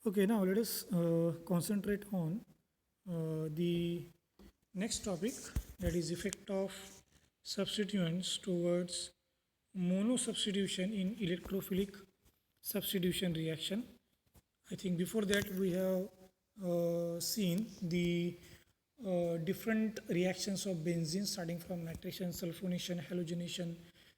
Okay, now let us concentrate on the next topic, that is effect of substituents towards monosubstitution in electrophilic substitution reaction. I think before that we have seen the different reactions of benzene starting from nitration, sulfonation, halogenation,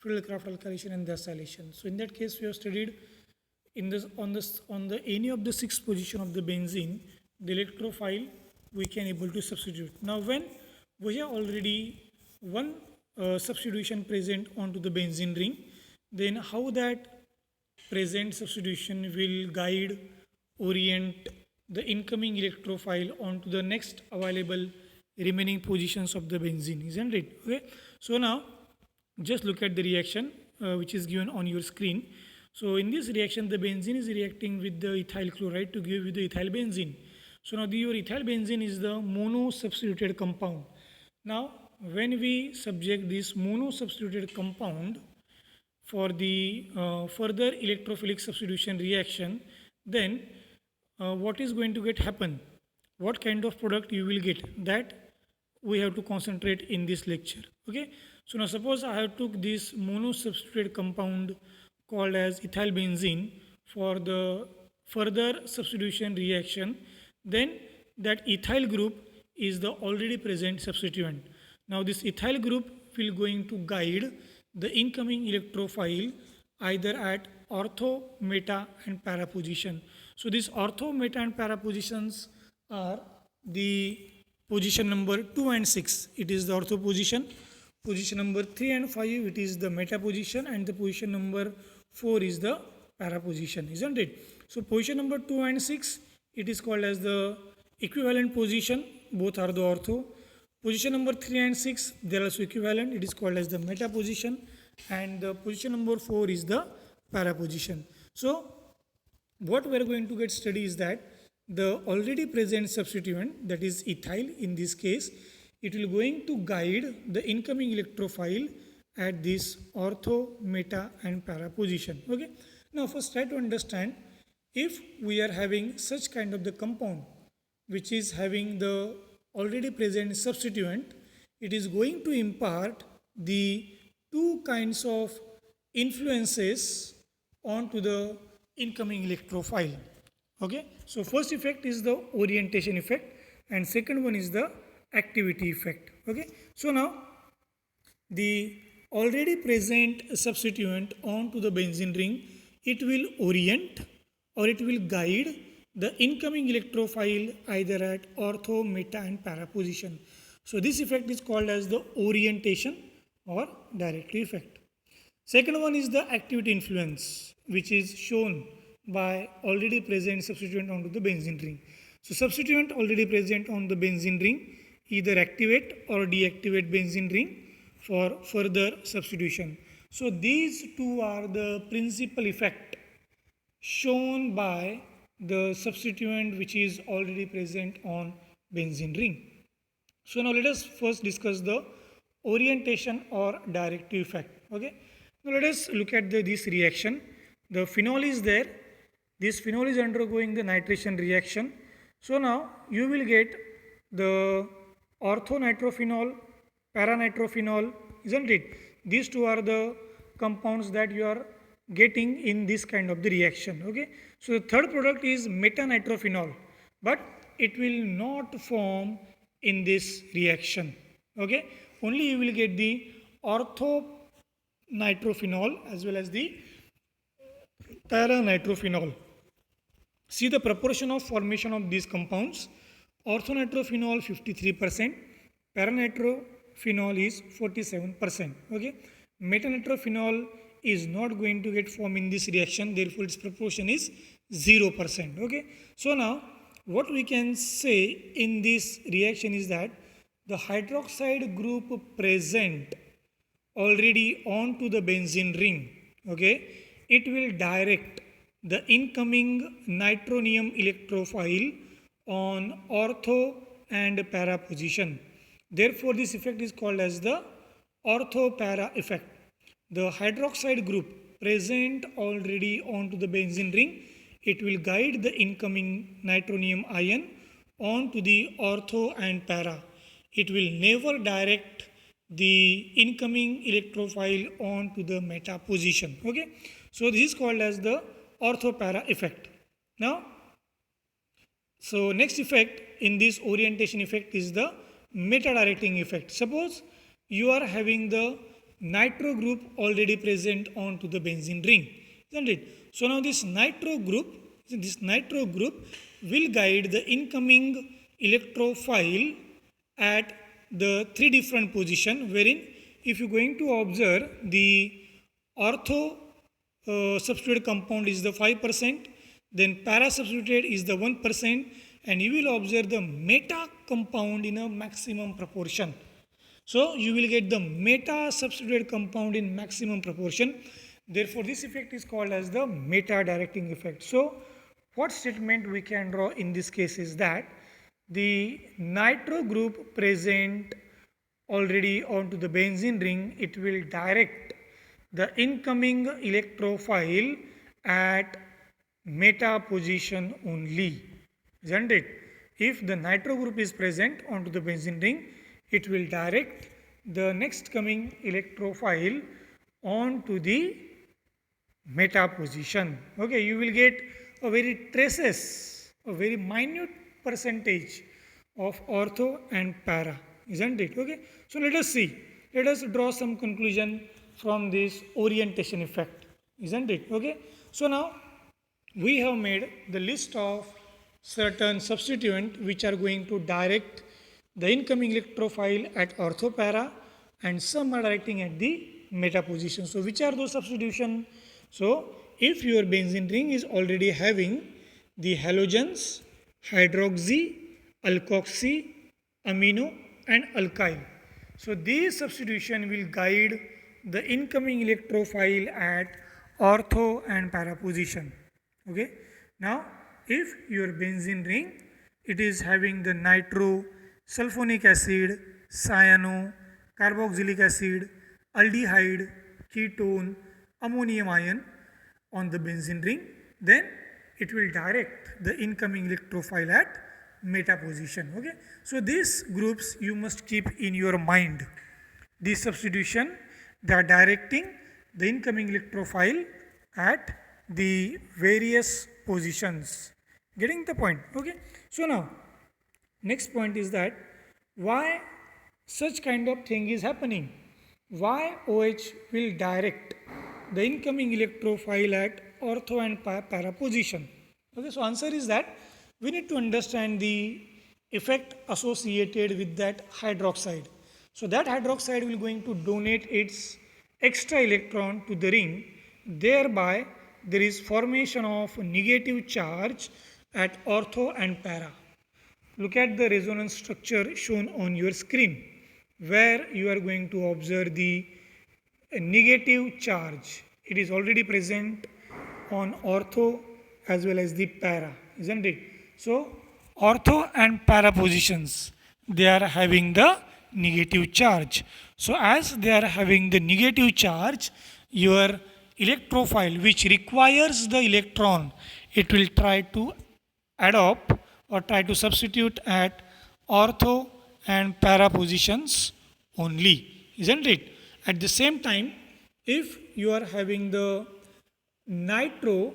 Friedel-Crafts alkylation and acylation. So in that case we have studied in this on the any of the six position of the benzene, the electrophile we can able to substitute. Now when we have already one substitution present onto the benzene ring, then how that present substitution will guide, orient the incoming electrophile onto the next available remaining positions of the benzene, isn't it? Okay. So now just look at the reaction which is given on your screen. So in this reaction, the benzene is reacting with the ethyl chloride to give you the ethyl benzene. So now your ethyl benzene is the mono-substituted compound. Now when we subject this mono-substituted compound for the further electrophilic substitution reaction, then what is going to get happen? What kind of product you will get? That we have to concentrate in this lecture. Okay. So now suppose I have took this mono-substituted compound called as ethyl benzene for the further substitution reaction, then that ethyl group is the already present substituent. Now this ethyl group will going to guide the incoming electrophile either at ortho, meta and para position. So these ortho, meta and para positions are the position number 2 and 6, it is the ortho position. Position number 3 and 5, it is the meta position, and the position number 4 is the para position, isn't it? So position number 2 and 6, it is called as the equivalent position, both are the ortho. Position number 3 and 6, they are also equivalent, it is called as the meta position, and the position number 4 is the para position. So what we are going to get study is that the already present substituent, that is ethyl in this case, it will going to guide the incoming electrophile at this ortho, meta and para position. Okay. Now first try to understand, if we are having such kind of the compound which is having the already present substituent, it is going to impart the two kinds of influences onto the incoming electrophile. Okay. So first effect is the orientation effect and second one is the activity effect. Okay. So now the already present substituent onto the benzene ring, it will orient or it will guide the incoming electrophile either at ortho, meta and para position. So this effect is called as the orientation or directive effect. Second one is the activity influence, which is shown by already present substituent onto the benzene ring. So substituent already present on the benzene ring either activate or deactivate benzene ring for further substitution. So these two are the principal effect shown by the substituent which is already present on benzene ring. So now let us first discuss the orientation or directive effect. Okay. Now let us look at this reaction. The phenol is there. This phenol is undergoing the nitration reaction. So now you will get the orthonitrophenol, paranitrophenol, isn't it? These two are the compounds that you are getting in this kind of the reaction. Okay. So the third product is metanitrophenol, but it will not form in this reaction. Okay. Only you will get the orthonitrophenol as well as the paranitrophenol. See the proportion of formation of these compounds. Orthonitrophenol 53%, paranitrophenol is 47%. Okay. Metanitrophenol is not going to get formed in this reaction, therefore its proportion is 0%. Okay. So now what we can say in this reaction is that the hydroxide group present already onto the benzene ring, okay, it will direct the incoming nitronium electrophile on ortho and para position. Therefore this effect is called as the ortho-para effect. The hydroxide group present already onto the benzene ring, it will guide the incoming nitronium ion onto the ortho and para. It will never direct the incoming electrophile onto the meta position. Okay, so this is called as the ortho para effect. Now, so next effect in this orientation effect is the meta directing effect. Suppose you are having the nitro group already present onto the benzene ring, isn't it? So now this nitro group will guide the incoming electrophile at the three different position, wherein if you're going to observe the ortho substituted compound is the 5%, then para substituted is the 1%, and you will observe the meta compound in a maximum proportion. So you will get the meta substituted compound in maximum proportion. Therefore, this effect is called as the meta directing effect. So what statement we can draw in this case is that the nitro group present already onto the benzene ring, it will direct the incoming electrophile at meta position only, isn't it? If the nitro group is present onto the benzene ring, it will direct the next coming electrophile onto the meta position. Okay, you will get a very minute percentage of ortho and para, isn't it? Okay, so let us draw some conclusion from this orientation effect, isn't it? Okay, so now we have made the list of certain substituent which are going to direct the incoming electrophile at orthopara, and some are directing at the meta position. So which are those substitution? So if your benzene ring is already having the halogens, hydroxy, alkoxy, amino and alkyl, so these substitution will guide the incoming electrophile at ortho and para position. Okay, now if your benzene ring, it is having the nitro, sulfonic acid, cyano, carboxylic acid, aldehyde, ketone, ammonium ion on the benzene ring, then it will direct the incoming electrophile at meta position. Okay, so these groups you must keep in your mind. This substitution, they are directing the incoming electrophile at the various positions. Getting the point? Okay, so now next point is that why such kind of thing is happening. Why OH will direct the incoming electrophile at ortho and para position. Okay, so answer is that we need to understand the effect associated with that hydroxide. So that hydroxide will going to donate its extra electron to the ring, thereby there is formation of negative charge at ortho and para. Look at the resonance structure shown on your screen, where you are going to observe the negative charge. It is already present on ortho as well as the para, isn't it? So ortho and para positions, they are having the negative charge. So as they are having the negative charge, your electrophile which requires the electron, it will try to adopt or try to substitute at ortho and para positions only, isn't it? At the same time, if you are having the nitro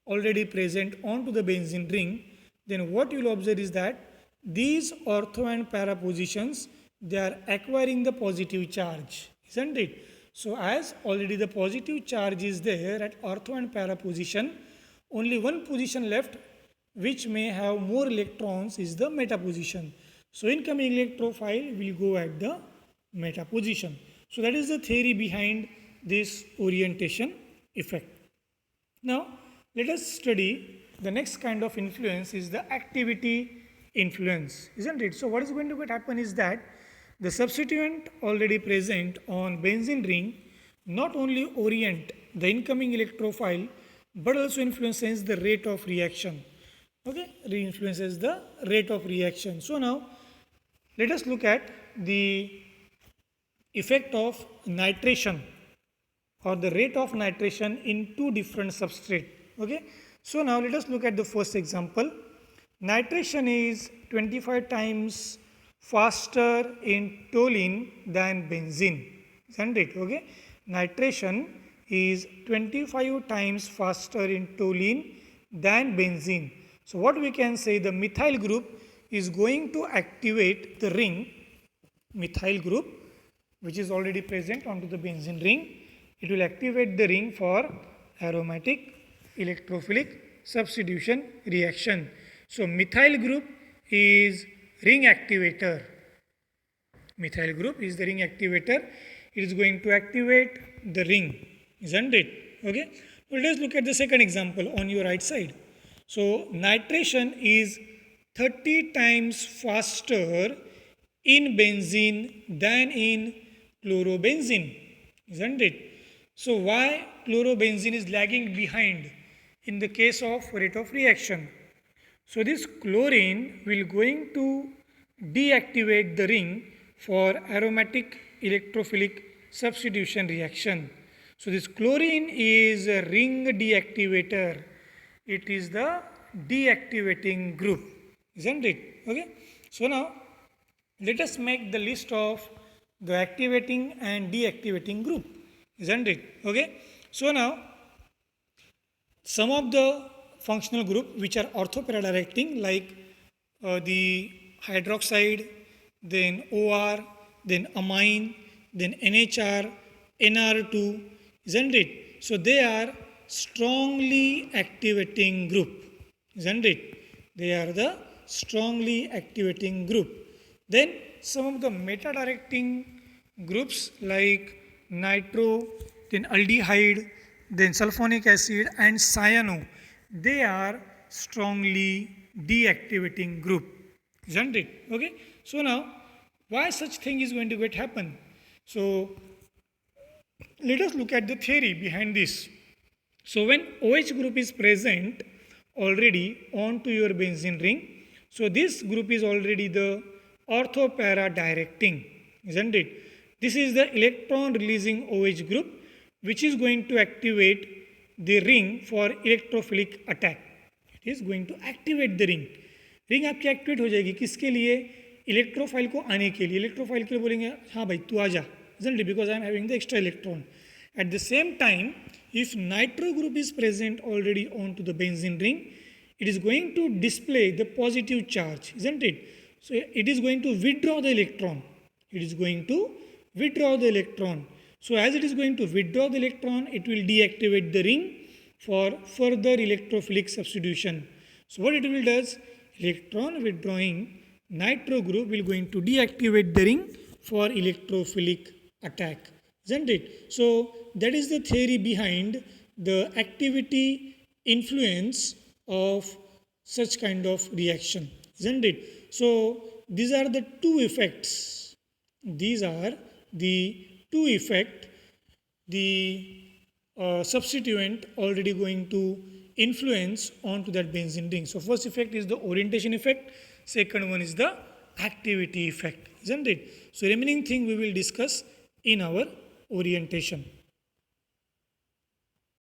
already present onto the benzene ring, then what you will observe is that these ortho and para positions, they are acquiring the positive charge, isn't it? So as already the positive charge is there at ortho and para position, only one position left which may have more electrons is the meta position. So incoming electrophile will go at the meta position. So that is the theory behind this orientation effect. Now let us study the next kind of influence is the activity influence, isn't it? So what is going to happen is that the substituent already present on benzene ring not only orient the incoming electrophile but also influences the rate of reaction. Okay, influences the rate of reaction. So now let us look at the effect of nitration or the rate of nitration in two different substrate. Okay, So now let us look at the first example. Nitration is 25 times faster in toluene than benzene, isn't it? Okay. Nitration is 25 times faster in toluene than benzene. So what we can say, the methyl group is going to activate the ring, methyl group, which is already present onto the benzene ring. It will activate the ring for aromatic electrophilic substitution reaction. So methyl group is ring activator. Methyl group is the ring activator. It is going to activate the ring, isn't it? Okay. Well, let us look at the second example on your right side. So nitration is 30 times faster in benzene than in chlorobenzene, isn't it? So why chlorobenzene is lagging behind in the case of rate of reaction? So this chlorine will going to deactivate the ring for aromatic electrophilic substitution reaction. So this chlorine is a ring deactivator. It is the deactivating group, isn't it? Okay. So now let us make the list of the activating and deactivating group, isn't it? Okay. So now some of the functional group which are orthopara directing, like the hydroxide, then OR, then amine, then NHR, NR2, isn't it? So they are strongly activating group, isn't it? They are the strongly activating group. Then some of the meta directing groups like nitro, then aldehyde, then sulfonic acid and cyano, they are strongly deactivating group, isn't it? Okay. So now why such thing is going to get happen? So let us look at the theory behind this. So when OH group is present already onto your benzene ring, so this group is already the orthopara directing, isn't it? This is the electron releasing OH group which is going to activate the ring for electrophilic attack. It is going to activate the ring. Ring आपकी activate हो जाएगी किसके लिए? Electrophile को आने के लिए. Electrophile के लिए बोलेंगे हाँ भाई तू आ जा, isn't it? Because I am having the extra electron. At the same time, if nitro group is present already onto the benzene ring, it is going to display the positive charge, isn't it? So it is going to withdraw the electron. It is going to withdraw the electron. So as it is going to withdraw the electron, it will deactivate the ring for further electrophilic substitution. So what it will does, electron withdrawing nitro group will going to deactivate the ring for electrophilic attack, isn't it? So that is the theory behind the activity influence of such kind of reaction, isn't it? So these are the two effects. These are the two effect the substituent already going to influence onto that benzene ring. So first effect is the orientation effect, second one is the activity effect, isn't it? So remaining thing we will discuss in our orientation.